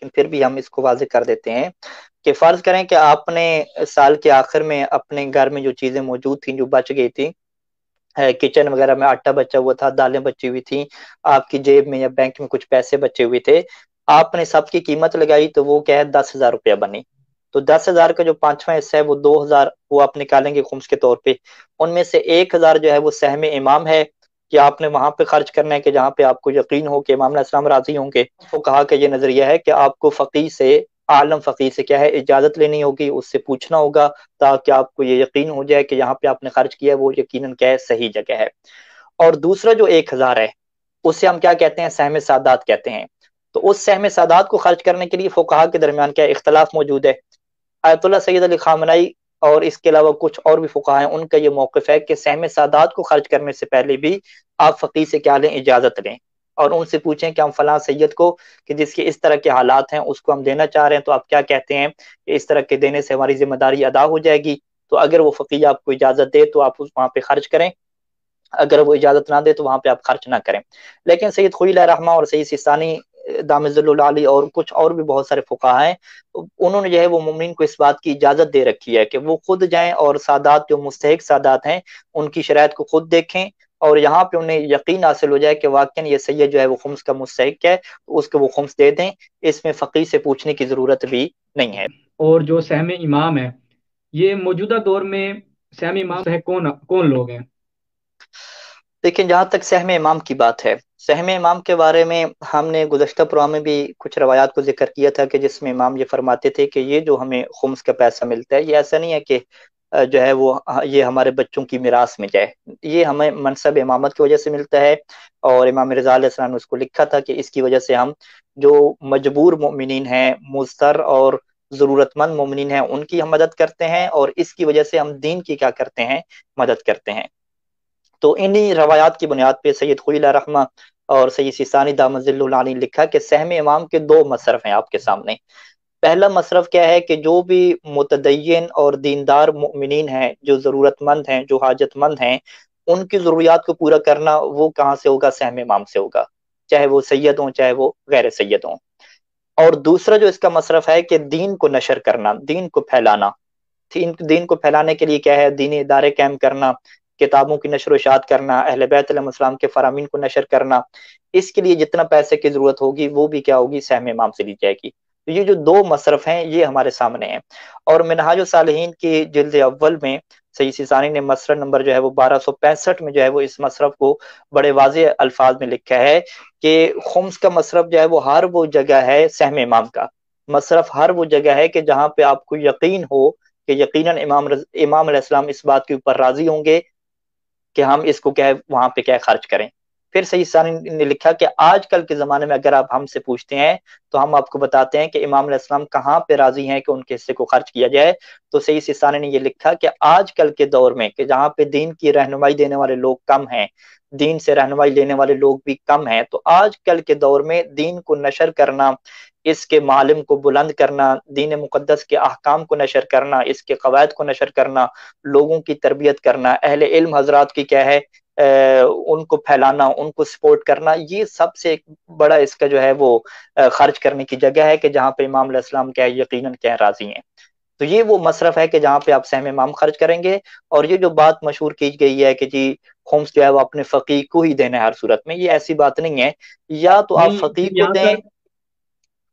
لیکن پھر بھی ہم اس کو واضح کر دیتے ہیں کہ فرض کریں کہ آپ نے سال کے آخر میں اپنے گھر میں جو چیزیں موجود تھیں جو بچ گئی تھی، کچن وغیرہ میں آٹا بچا ہوا تھا، دالیں بچی ہوئی تھیں، آپ کی جیب میں یا بینک میں کچھ پیسے بچے ہوئے تھے، آپ نے سب کی قیمت لگائی تو وہ کیا ہے 10,000 روپیہ بنی. تو 10,000 کا جو پانچواں حصہ ہے وہ 2,000 وہ آپ نکالیں گے خمس کے طور پہ. ان میں سے 1,000 جو ہے وہ سہم امام ہے کہ آپ نے وہاں پہ خرچ کرنا ہے کہ جہاں پہ آپ کو یقین ہو کہ امام علیہ السلام راضی ہوں گے. وہ کہا کہ یہ نظریہ ہے کہ آپ کو فقیہ سے، عالم فقیہ سے کیا ہے اجازت لینی ہوگی، اس سے پوچھنا ہوگا تاکہ آپ کو یہ یقین ہو جائے کہ یہاں پہ آپ نے خرچ کیا ہے وہ یقیناً کیا ہے صحیح جگہ ہے. اور دوسرا جو 1,000 ہے اسے ہم کیا کہتے ہیں، سہم سادات کہتے ہیں. تو اس سہم سادات کو خرچ کرنے کے لیے فقہا کے درمیان کیا اختلاف موجود ہے. آیت اللہ سید علی خامنائی اور اس کے علاوہ کچھ اور بھی فقہا ہیں، ان کا یہ موقف ہے کہ سہم سادات کو خرچ کرنے سے پہلے بھی آپ فقیہ سے کیا لیں، اجازت لیں اور ان سے پوچھیں کہ ہم فلاں سید کو کہ جس کے اس طرح کے حالات ہیں اس کو ہم دینا چاہ رہے ہیں، تو آپ کیا کہتے ہیں کہ اس طرح کے دینے سے ہماری ذمہ داری ادا ہو جائے گی. تو اگر وہ فقیہ آپ کو اجازت دے تو آپ وہاں پہ خرچ کریں، اگر وہ اجازت نہ دے تو وہاں پہ آپ خرچ نہ کریں. لیکن سید خوئی علیہ رحمہ اور سید سیستانی دامت ظل العالی اور کچھ اور بھی بہت سارے فقہا ہیں، انہوں نے جو ہے وہ مومنین کو اس بات کی اجازت دے رکھی ہے کہ وہ خود جائیں اور سادات جو مستحق سادات ہیں ان کی شرائط کو خود دیکھیں، اور یہاں پہ انہیں یقین حاصل ہو جائے کہ واقعا یہ سید جو ہے وہ خمس کا مستحق ہے تو اس کو وہ خمس دے دیں. اس میں فقیہ سے پوچھنے کی ضرورت بھی نہیں ہے. اور جو سہم امام ہے، یہ موجودہ دور میں سہم امام ہے کون کون لوگ ہیں؟ لیکن جہاں تک سہم امام کی بات ہے، سہم امام کے بارے میں ہم نے گزشتہ پروگرام میں بھی کچھ روایات کو ذکر کیا تھا کہ جس میں امام یہ فرماتے تھے کہ یہ جو ہمیں خمس کا پیسہ ملتا ہے یہ ایسا نہیں ہے کہ جو ہے وہ یہ ہمارے بچوں کی میراث میں جائے، یہ ہمیں منصب امامت کی وجہ سے ملتا ہے. اور امام رضا علیہ السلام نے اس کو لکھا تھا کہ اس کی وجہ سے ہم جو مجبور مومنین ہیں، مضطر اور ضرورت مند مومنین ہیں ان کی ہم مدد کرتے ہیں، اور اس کی وجہ سے ہم دین کی کیا کرتے ہیں، مدد کرتے ہیں. تو انہی روایات کی بنیاد پہ سید خوئی علیہ رحمہ اور سید سیستانی دامت ظل العالی نے لکھا کہ سہم امام کے دو مصرف ہیں آپ کے سامنے. پہلا مصرف کیا ہے کہ جو بھی متدین اور دیندار مؤمنین ہیں، جو ضرورت مند ہیں، جو حاجت مند ہیں، ان کی ضروریات کو پورا کرنا وہ کہاں سے ہوگا، سہم امام سے ہوگا، چاہے وہ سید ہوں چاہے وہ غیر سید ہوں. اور دوسرا جو اس کا مصرف ہے کہ دین کو نشر کرنا، دین کو پھیلانا. دین کو پھیلانے کے لیے کیا ہے، دینی ادارے قائم کرنا، کتابوں کی نشر و اشاعت کرنا، اہل بیت علیہ السلام کے فرامین کو نشر کرنا. اس کے لیے جتنا پیسے کی ضرورت ہوگی وہ بھی کیا ہوگی، سہم امام سے لی جائے گی. تو یہ جو دو مصرف ہیں یہ ہمارے سامنے ہیں. اور منہاج الصالحین کی جلد اول میں سید سیستانی نے مصرف نمبر جو ہے وہ 1265 میں جو ہے وہ اس مصرف کو بڑے واضح الفاظ میں لکھا ہے کہ خمس کا مصرف جو ہے وہ ہر وہ جگہ ہے، سہم امام کا مصرف ہر وہ جگہ ہے کہ جہاں پہ آپ کو یقین ہو کہ یقیناً امام علیہ السلام اس بات کے اوپر راضی ہوں گے کہ ہم اس کو کیا ہے وہاں پہ کیا خرچ کریں. پھر سید ثانی نے لکھا کہ آج کل کے زمانے میں اگر آپ ہم سے پوچھتے ہیں تو ہم آپ کو بتاتے ہیں کہ امام علیہ السلام کہاں پہ راضی ہیں کہ ان کے حصے کو خرچ کیا جائے. تو سید سیستانی نے یہ لکھا کہ آج کل کے دور میں کہ جہاں پہ دین کی رہنمائی دینے والے لوگ کم ہیں، دین سے رہنمائی لینے والے لوگ بھی کم ہیں، تو آج کل کے دور میں دین کو نشر کرنا، اس کے معالم کو بلند کرنا، دین مقدس کے احکام کو نشر کرنا، اس کے قواعد کو نشر کرنا، لوگوں کی تربیت کرنا، اہل علم حضرات کی کیا ہے ان کو پھیلانا، ان کو سپورٹ کرنا، یہ سب سے ایک بڑا اس کا جو ہے وہ خرچ کرنے کی جگہ ہے کہ جہاں پہ امام علیہ السلام کیا ہے یقیناً کیا راضی ہیں. تو یہ وہ مصرف ہے کہ جہاں پہ آپ سہم امام خرچ کریں گے. اور یہ جو بات مشہور کی گئی ہے کہ جی خمس جو ہے وہ اپنے فقیر کو ہی دینا ہے ہر صورت میں، یہ ایسی بات نہیں ہے. یا تو آپ نہیں، فقیر پھر کو یہاں دیں. پر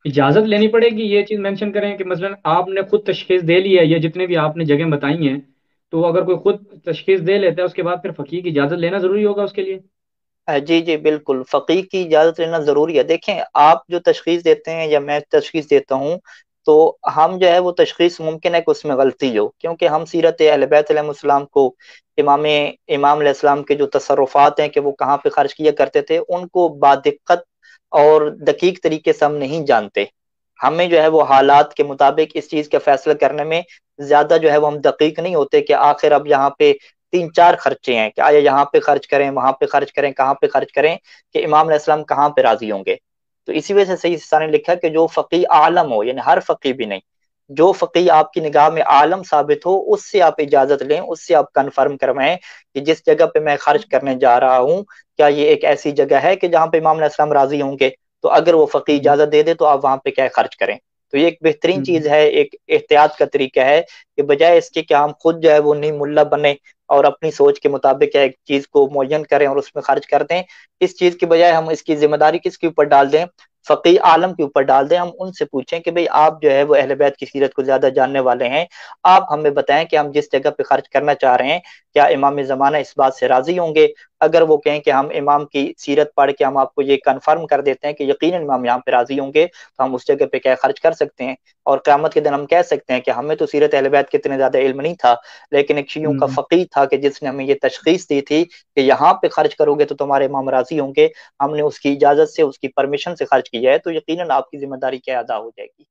اجازت لینی پڑے گی، یہ چیز مینشن کریں کہ مثلا آپ نے خود تشخیص دے لی ہے، یہ جتنے بھی آپ نے جگہ بتائی ہیں، تو اگر کوئی خود تشخیص دے لیتا ہے اس کے بعد پھر فقیہ کی اجازت لینا ضروری ہوگا اس کے لیے. جی جی بالکل، فقیر کی اجازت لینا ضروری ہے. دیکھیں آپ جو تشخیص دیتے ہیں یا میں تشخیص دیتا ہوں تو ہم جو ہے وہ تشخیص ممکن ہے کہ اس میں غلطی ہو، کیونکہ ہم سیرت اہل بیت علیہ السلام کو، امام علیہ السلام کے جو تصرفات ہیں کہ وہ کہاں پہ خرچ کیا کرتے تھے ان کو بادقت اور دقیق طریقے سے ہم نہیں جانتے. ہمیں جو ہے وہ حالات کے مطابق اس چیز کا فیصلہ کرنے میں زیادہ جو ہے وہ ہم دقیق نہیں ہوتے کہ آخر اب یہاں پہ 3 4 خرچے ہیں کہ آیا یہاں پہ خرچ کریں، وہاں پہ خرچ کریں، کہاں پہ خرچ کریں، کہ امام علیہ السلام کہاں پہ راضی ہوں گے. تو اسی وجہ سے سید سیستانی نے لکھا کہ جو فقیہ عالم ہو، یعنی ہر فقیہ بھی نہیں، جو فقیہ آپ کی نگاہ میں عالم ثابت ہو اس سے آپ اجازت لیں، اس سے آپ کنفرم کروائیں کہ جس جگہ پہ میں خرچ کرنے جا رہا ہوں کیا یہ ایک ایسی جگہ ہے کہ جہاں پہ امام علیہ السلام راضی ہوں گے. تو اگر وہ فقی ہوں، اجازت دے دے تو آپ وہاں پہ کیا خرچ کریں. تو یہ ایک بہترین ہوں، چیز ہے، ایک احتیاط کا طریقہ ہے کہ بجائے اس کے کہ ہم خود جو ہے وہ نہیں ملا بنے اور اپنی سوچ کے مطابق ایک چیز کو معین کریں اور اس میں خرچ کر دیں، اس چیز کی بجائے ہم اس کی ذمہ داری کس کے اوپر ڈال دیں؟ فقی عالم کے اوپر ڈال دیں. ہم ان سے پوچھیں کہ بھئی آپ جو ہے وہ اہل بیت کی سیرت کو زیادہ جاننے والے ہیں، آپ ہمیں بتائیں کہ ہم جس جگہ پہ خرچ کرنا چاہ رہے ہیں کیا امام زمانہ اس بات سے راضی ہوں گے؟ اگر وہ کہیں کہ ہم امام کی سیرت پڑھ کے ہم آپ کو یہ کنفرم کر دیتے ہیں کہ یقیناً امام یہاں پہ راضی ہوں گے، تو ہم اس جگہ پہ کیا خرچ کر سکتے ہیں. اور قیامت کے دن ہم کہہ سکتے ہیں کہ ہمیں تو سیرت اہل بیت کے اتنے زیادہ علم نہیں تھا، لیکن ایک شیعوں کا ہوں، فقیہ تھا کہ جس نے ہمیں یہ تشخیص دی تھی کہ یہاں پہ خرچ کرو گے تو تمہارے امام راضی ہوں گے، ہم نے اس کی اجازت سے، اس کی پرمیشن سے خرچ کیا ہے، تو یقیناً آپ کی ذمہ داری کیا ادا ہو جائے گی.